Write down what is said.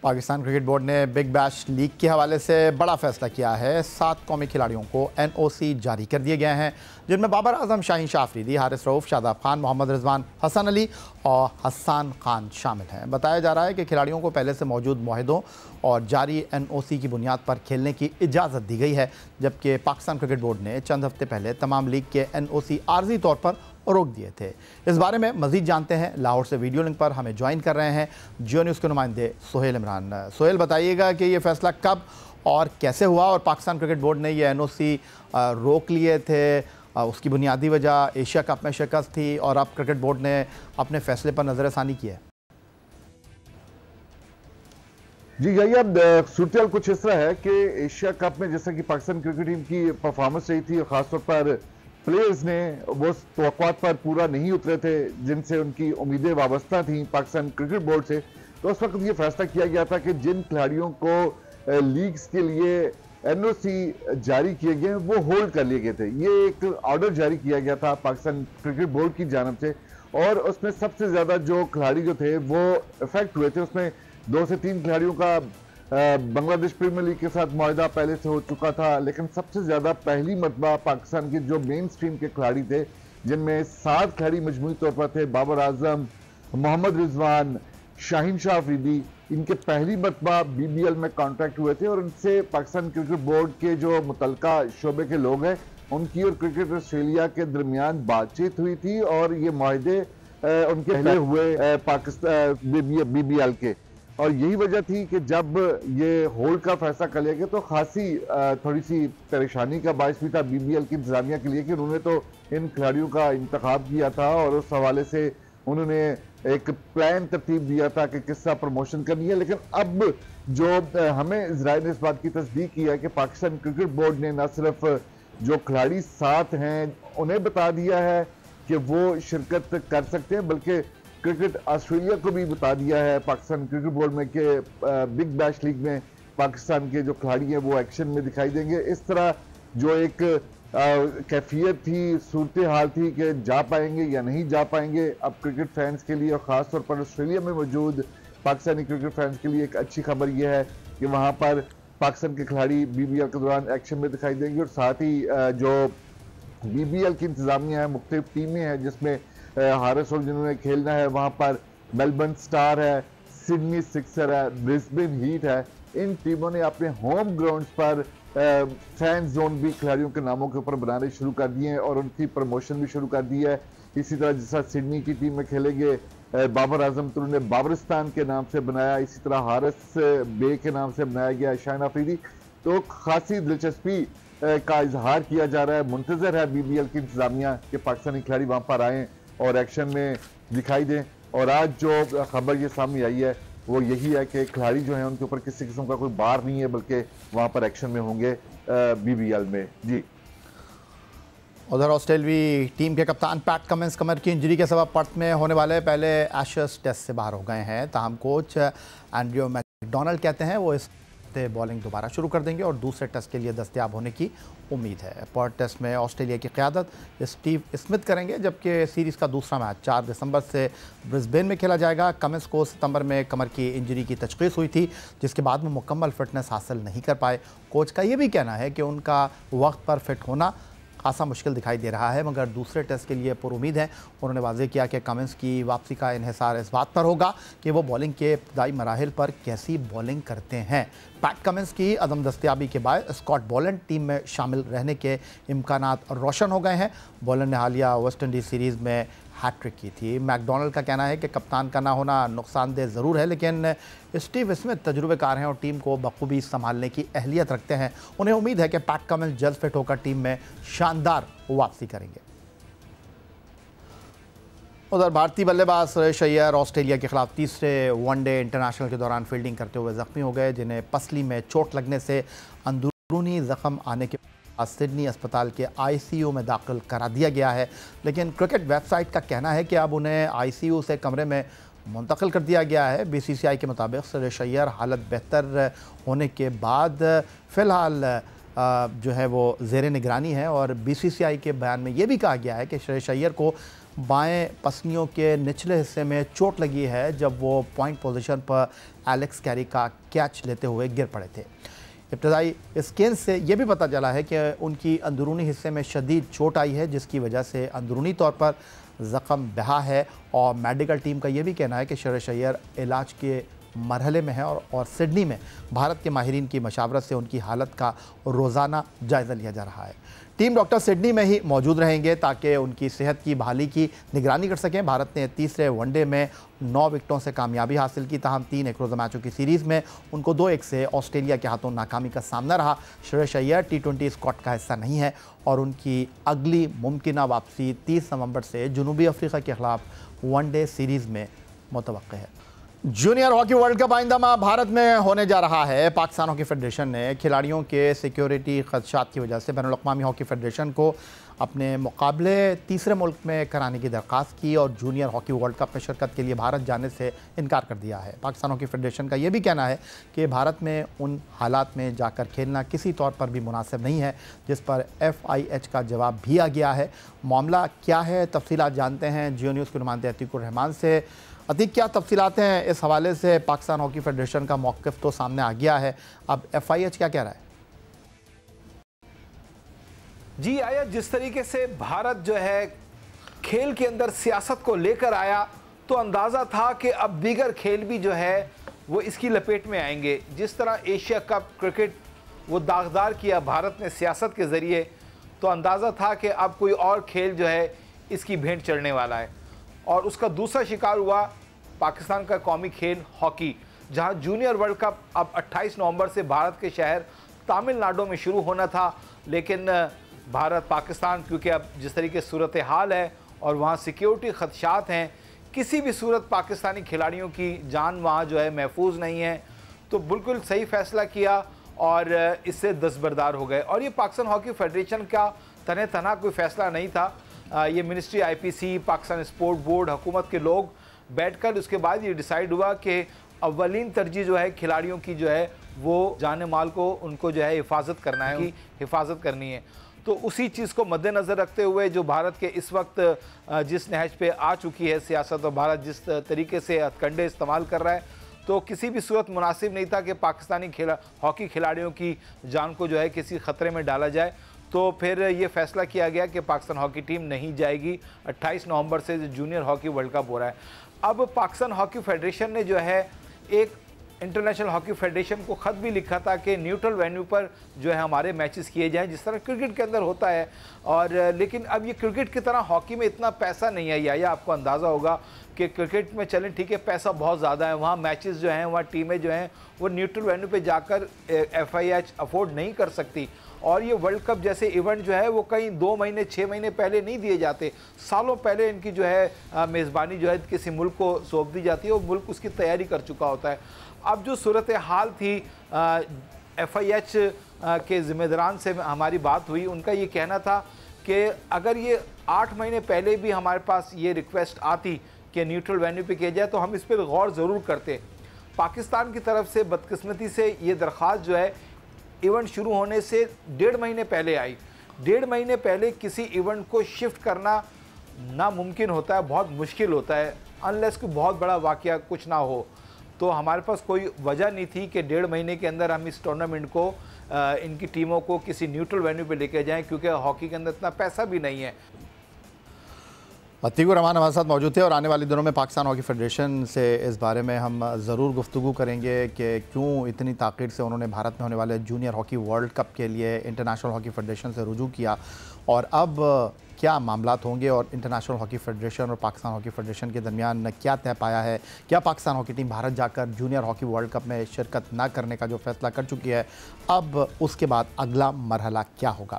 Pakistan cricket board ने big bash league के हवाले से बड़ा फैसला किया है। 7 कौमी खिलाड़ियों को NOC जारी कर दिए गए हैं, जिनमें बाबर आजम, शाहीन शाह अफरीदी, हारिस रऊफ, शादाब खान, मोहम्मद रिजवान, हसन अली और हसन खान शामिल हैं। बताया जा रहा है कि खिलाड़ियों को पहले से मौजूद मुआहदों और जारी NOC की बुनियाद पर खेलने की इजाज़त दी गई है, जबकि पाकिस्तान क्रिकेट बोर्ड ने चंद हफ्ते पहले तमाम लीग के NOC आर्जी तौर पर रोक दिए थे। इस बारे में मजीद जानते हैं, लाहौर से वीडियो लिंक पर हमें ज्वाइन कर रहे हैं जियो न्यूज़ के नुमाइंदे सोहेल इमरान। सोहेल, बताइएगा कि ये फैसला कब और कैसे हुआ और पाकिस्तान क्रिकेट बोर्ड ने ये NOC रोक लिए थे, उसकी बुनियादी वजह एशिया कप में शिकस्त थी और अब क्रिकेट बोर्ड ने अपने फैसले पर नज़रसानी की है। जी यही, अब सूरत कुछ इस तरह है कि एशिया कप में जैसा कि पाकिस्तान क्रिकेट टीम की परफॉर्मेंस रही थी और ख़ासतौर पर प्लेयर्स ने वो तवक्कुआत पर पूरा नहीं उतरे थे जिनसे उनकी उम्मीदें वाबस्ता थी पाकिस्तान क्रिकेट बोर्ड से, तो उस वक्त ये फैसला किया गया था कि जिन खिलाड़ियों को लीग्स के लिए NOC जारी किए गए वो होल्ड कर लिए गए थे। ये एक ऑर्डर जारी किया गया था पाकिस्तान क्रिकेट बोर्ड की जानब से और उसमें सबसे ज़्यादा जो खिलाड़ी जो थे वो इफेक्ट हुए थे, उसमें 2 से 3 खिलाड़ियों का बांग्लादेश प्रीमियर लीग के साथ मुआहदा पहले से हो चुका था, लेकिन सबसे ज़्यादा पहली मरतबा पाकिस्तान के जो मेन स्ट्रीम के खिलाड़ी थे, जिनमें 7 खिलाड़ी मजमूई तौर पर थे, बाबर आजम, मोहम्मद रिजवान, शाहीन शाह अफरीदी, इनके पहली मरतबा BBL में कॉन्ट्रैक्ट हुए थे और उनसे पाकिस्तान क्रिकेट बोर्ड के जो मुतलका शोबे के लोग हैं उनकी और क्रिकेट ऑस्ट्रेलिया के दरमियान बातचीत हुई थी और ये मुआहदे उनके पहले हुए पाकिस्तान BBL के, और यही वजह थी कि जब ये होल्ड का फैसला कर लिया गया तो खासी थोड़ी सी परेशानी का बायस भी था BBL की इंतजामिया के लिए कि उन्होंने तो इन खिलाड़ियों का इंतखाब किया था और उस हवाले से उन्होंने एक प्लान तरतीब दिया था कि किस तरह प्रमोशन करनी है। लेकिन अब जो हमें इजराइल ने इस बात की तस्दीक की है कि पाकिस्तान क्रिकेट बोर्ड ने न सिर्फ जो खिलाड़ी 7 हैं उन्हें बता दिया है कि वो शिरकत कर सकते हैं, बल्कि क्रिकेट ऑस्ट्रेलिया को भी बता दिया है पाकिस्तान क्रिकेट बोर्ड में कि बिग बैश लीग में पाकिस्तान के जो खिलाड़ी हैं वो एक्शन में दिखाई देंगे। इस तरह जो एक कैफियत थी, सूरत हाल थी कि जा पाएंगे या नहीं जा पाएंगे, अब क्रिकेट फैंस के लिए और ख़ास तौर पर ऑस्ट्रेलिया में मौजूद पाकिस्तानी क्रिकेट फैंस के लिए एक अच्छी खबर यह है कि वहाँ पर पाकिस्तान के खिलाड़ी BBL के दौरान एक्शन में दिखाई देंगे और साथ ही जो BBL की इंतज़ामिया है, मुख्तलिफ टीमें हैं जिसमें हारिस रऊफ जिन्होंने खेलना है, वहाँ पर मेलबर्न स्टार है, सिडनी सिक्सर है, ब्रिस्बेन हीट है, इन टीमों ने अपने होम ग्राउंड्स पर फैन जोन भी खिलाड़ियों के नामों के ऊपर बनाने शुरू कर दिए हैं और उनकी प्रमोशन भी शुरू कर दी है। इसी तरह जैसा सिडनी की टीम में खेलेंगे बाबर आजम तो उन्होंने बाबरिस्तान के नाम से बनाया, इसी तरह हारिस बे के नाम से बनाया गया शाहीन अफरीदी, तो खासी दिलचस्पी का इजहार किया जा रहा है। मुंतजर है BBL की इंतजामिया कि पाकिस्तानी खिलाड़ी वहाँ पर आएँ और एक्शन में दिखाई दें, और आज जो खबर ये सामने आई है वो यही है कि खिलाड़ी जो हैं उनके ऊपर किसी किस्म का कोई बार नहीं है, बल्कि वहाँ पर एक्शन में होंगे BBL में। जी, उधर ऑस्ट्रेलवी टीम के कप्तान पैट कमिंस कमर की इंजरी के सबब पर्थ में होने वाले पहले एशेज टेस्ट से बाहर हो गए हैं। ताहम कोच एंड्रयू मैकडोनल्ड कहते हैं वो इस बॉलिंग दोबारा शुरू कर देंगे और दूसरे टेस्ट के लिए दस्तयाब होने की उम्मीद है। पर्थ टेस्ट में ऑस्ट्रेलिया की क़यादत स्टीव स्मिथ करेंगे, जबकि सीरीज़ का दूसरा मैच 4 दिसंबर से ब्रिस्बेन में खेला जाएगा। कमिंस को सितंबर में कमर की इंजरी की तशख़ीस हुई थी, जिसके बाद में मुकम्मल फिटनेस हासिल नहीं कर पाए। कोच का ये भी कहना है कि उनका वक्त पर फिट होना खासा मुश्किल दिखाई दे रहा है, मगर दूसरे टेस्ट के लिए पुरुमीद है। उन्होंने वाज़ेह किया कि कमिंस की वापसी का इन्हिसार इस बात पर होगा कि वो बॉलिंग के इब्तदाई मराहिल पर कैसी बॉलिंग करते हैं। पैट कमिंस की अदम दस्तयाबी के बाद स्कॉट बोलन टीम में शामिल रहने के इम्कानात रोशन हो गए हैं। बोलन ने हालिया वेस्ट इंडीज़ सीरीज़ में हैट्रिक की थी। मैकडोनल्ड का कहना है कि कप्तान का ना होना नुकसानदेह ज़रूर है, लेकिन स्टीव स्मिथ तजुर्बेकार हैं और टीम को बखूबी संभालने की अहलियत रखते हैं। उन्हें उम्मीद है कि पैट कमिंस जल्द फिट होकर टीम में शानदार वापसी करेंगे। उधर भारतीय बल्लेबाज सुरेश अय्यर ऑस्ट्रेलिया के खिलाफ तीसरे वनडे इंटरनेशनल के दौरान फील्डिंग करते हुए ज़ख्मी हो गए, जिन्हें पसली में चोट लगने से अंदरूनी ज़ख्म आने के सिडनी अस्पताल के ICU में दाखिल करा दिया गया है। लेकिन क्रिकेट वेबसाइट का कहना है कि अब उन्हें ICU से कमरे में मुंतकिल कर दिया गया है। BCCI के मुताबिक सुरेश अय्यर हालत बेहतर होने के बाद फ़िलहाल जो है वो ज़ेर निगरानी है और BCCI के बयान में ये भी कहा गया है कि सुरेश अय्यर को बाएं पसलियों के निचले हिस्से में चोट लगी है जब वो पॉइंट पोजीशन पर एलेक्स कैरी का कैच लेते हुए गिर पड़े थे। इब्तदाई स्कैन से यह भी पता चला है कि उनकी अंदरूनी हिस्से में शदीद चोट आई है, जिसकी वजह से अंदरूनी तौर पर ज़ख़म बहा है। और मेडिकल टीम का यह भी कहना है कि शेरश अय्यर इलाज के मरहले में है और सिडनी में भारत के माहिरीन की मशावरत से उनकी हालत का रोज़ाना जायज़ा लिया जा रहा है। टीम डॉक्टर सिडनी में ही मौजूद रहेंगे ताकि उनकी सेहत की बहाली की निगरानी कर सकें। भारत ने तीसरे वनडे में 9 विकेटों से कामयाबी हासिल की, ताहम 3 एक रोज़ा मैचों की सीरीज़ में उनको 2-1 से ऑस्ट्रेलिया के हाथों नाकामी का सामना रहा। शेरश अय्यर T20 स्क्वाड का हिस्सा नहीं है और उनकी अगली मुमकिना वापसी 30 नवंबर से जनूबी अफ्रीका के खिलाफ वनडे सीरीज़ में मुतवक्किल है। जूनियर हॉकी वर्ल्ड कप आइंदा माह भारत में होने जा रहा है। पाकिस्तान हॉकी फेडरेशन ने खिलाड़ियों के सिक्योरिटी खदशात की वजह से बैनुल अक़वामी हॉकी फेडरेशन को अपने मुकाबले तीसरे मुल्क में कराने की दरख्वास्त की और जूनियर हॉकी वर्ल्ड कप में शिरकत के लिए भारत जाने से इनकार कर दिया है। पाकिस्तान हॉकी फेडरेशन का यह भी कहना है कि भारत में उन हालात में जाकर खेलना किसी तौर पर भी मुनासिब नहीं है, जिस पर FIH का जवाब भी आ गया है। मामला क्या है, तफसीलात जानते हैं जियो न्यूज़ के नुमाइंदे अतीकुर रहमान से। अतीक, क्या तफसीलात हैं इस हवाले से? पाकिस्तान हॉकी फेडरेशन का मौक़िफ़ तो सामने आ गया है, अब FIH क्या कह रहा है? जी आया, जिस तरीके से भारत जो है खेल के अंदर सियासत को लेकर आया तो अंदाज़ा था कि अब दीगर खेल भी जो है वो इसकी लपेट में आएंगे। जिस तरह एशिया कप क्रिकेट वो दागदार किया भारत ने सियासत के ज़रिए, तो अंदाज़ा था कि अब कोई और खेल जो है इसकी भेंट चढ़ने वाला है। और उसका दूसरा शिकार हुआ पाकिस्तान का कौमी खेल हॉकी, जहां जूनियर वर्ल्ड कप अब 28 नवंबर से भारत के शहर तमिलनाडु में शुरू होना था। लेकिन भारत पाकिस्तान, क्योंकि अब जिस तरीके सूरत हाल है और वहाँ सिक्योरिटी खदशात हैं, किसी भी सूरत पाकिस्तानी खिलाड़ियों की जान वहाँ जो है महफूज नहीं है, तो बिल्कुल सही फ़ैसला किया और इससे दस्तबरदार हो गए। और ये पाकिस्तान हॉकी फेडरेशन का तना कोई फ़ैसला नहीं था। ये ministry IPC, Pakistan sport board, हुकूमत के लोग बैठकर उसके बाद ये डिसाइड हुआ कि अव्वलीन तरजीह जो है खिलाड़ियों की जो है वो जान माल को उनको जो है हिफाजत करना है, उनकी हिफाजत करनी है। तो उसी चीज़ को मद्देनज़र रखते हुए जो भारत के इस वक्त जिस नहज पे आ चुकी है सियासत और भारत जिस तरीके से हथकंडे इस्तेमाल कर रहा है, तो किसी भी सूरत मुनासिब नहीं था कि पाकिस्तानी हॉकी खिलाड़ियों की जान को जो है किसी ख़तरे में डाला जाए। तो फिर ये फैसला किया गया कि पाकिस्तान हॉकी टीम नहीं जाएगी। 28 नवंबर से जूनियर हॉकी वर्ल्ड कप हो रहा है। अब पाकिस्तान हॉकी फेडरेशन ने जो है एक इंटरनेशनल हॉकी फेडरेशन को ख़त भी लिखा था कि न्यूट्रल वेन्यू पर जो है हमारे मैचेस किए जाएं, जिस तरह क्रिकेट के अंदर होता है। और लेकिन अब ये क्रिकेट की तरह हॉकी में इतना पैसा नहीं है, या आपको अंदाज़ा होगा कि क्रिकेट में चलें ठीक है पैसा बहुत ज़्यादा है, वहाँ मैचेस जो हैं, वहाँ टीमें जो हैं वो न्यूट्रल वेन्यू पे जाकर FIH अफोर्ड नहीं कर सकती। और ये वर्ल्ड कप जैसे इवेंट जो है वो कहीं 2 महीने 6 महीने पहले नहीं दिए जाते, सालों पहले इनकी जो है मेज़बानी जो है किसी मुल्क को सौंप दी जाती है और मुल्क उसकी तैयारी कर चुका होता है। अब जो सूरत हाल थी, FIH के ज़िम्मेदारान से हमारी बात हुई, उनका ये कहना था कि अगर ये 8 महीने पहले भी हमारे पास ये रिक्वेस्ट आती कि न्यूट्रल वेन्यू पे किया जाए तो हम इस पर गौर ज़रूर करते। पाकिस्तान की तरफ से बदकिस्मती से ये दरख्वास्त जो है इवेंट शुरू होने से 1.5 महीने पहले आई। 1.5 महीने पहले किसी इवेंट को शिफ्ट करना नामुमकिन होता है, बहुत मुश्किल होता है, अनलेस कोई बहुत बड़ा वाक़या कुछ ना हो। तो हमारे पास कोई वजह नहीं थी कि 1.5 महीने के अंदर हम इस टूर्नामेंट को इनकी टीमों को किसी न्यूट्रल वेन्यू पे लेके जाएं, क्योंकि हॉकी के अंदर इतना पैसा भी नहीं है। अतीकुर रहमान हमारे साथ मौजूद थे और आने वाले दिनों में पाकिस्तान हॉकी फेडरेशन से इस बारे में हम ज़रूर गुफ्तगू करेंगे कि क्यों इतनी ताक़ीद से उन्होंने भारत में होने वाले जूनियर हॉकी वर्ल्ड कप के लिए इंटरनेशनल हॉकी फेडरेशन से रुजू किया और अब क्या मामलात होंगे और इंटरनेशनल हॉकी फेडरेशन और पाकिस्तान हॉकी फेडरेशन के दरमियान क्या तय पाया है। क्या पाकिस्तान हॉकी टीम भारत जाकर जूनियर हॉकी वर्ल्ड कप में शिरकत न करने का जो फैसला कर चुकी है, अब उसके बाद अगला मरहला क्या होगा।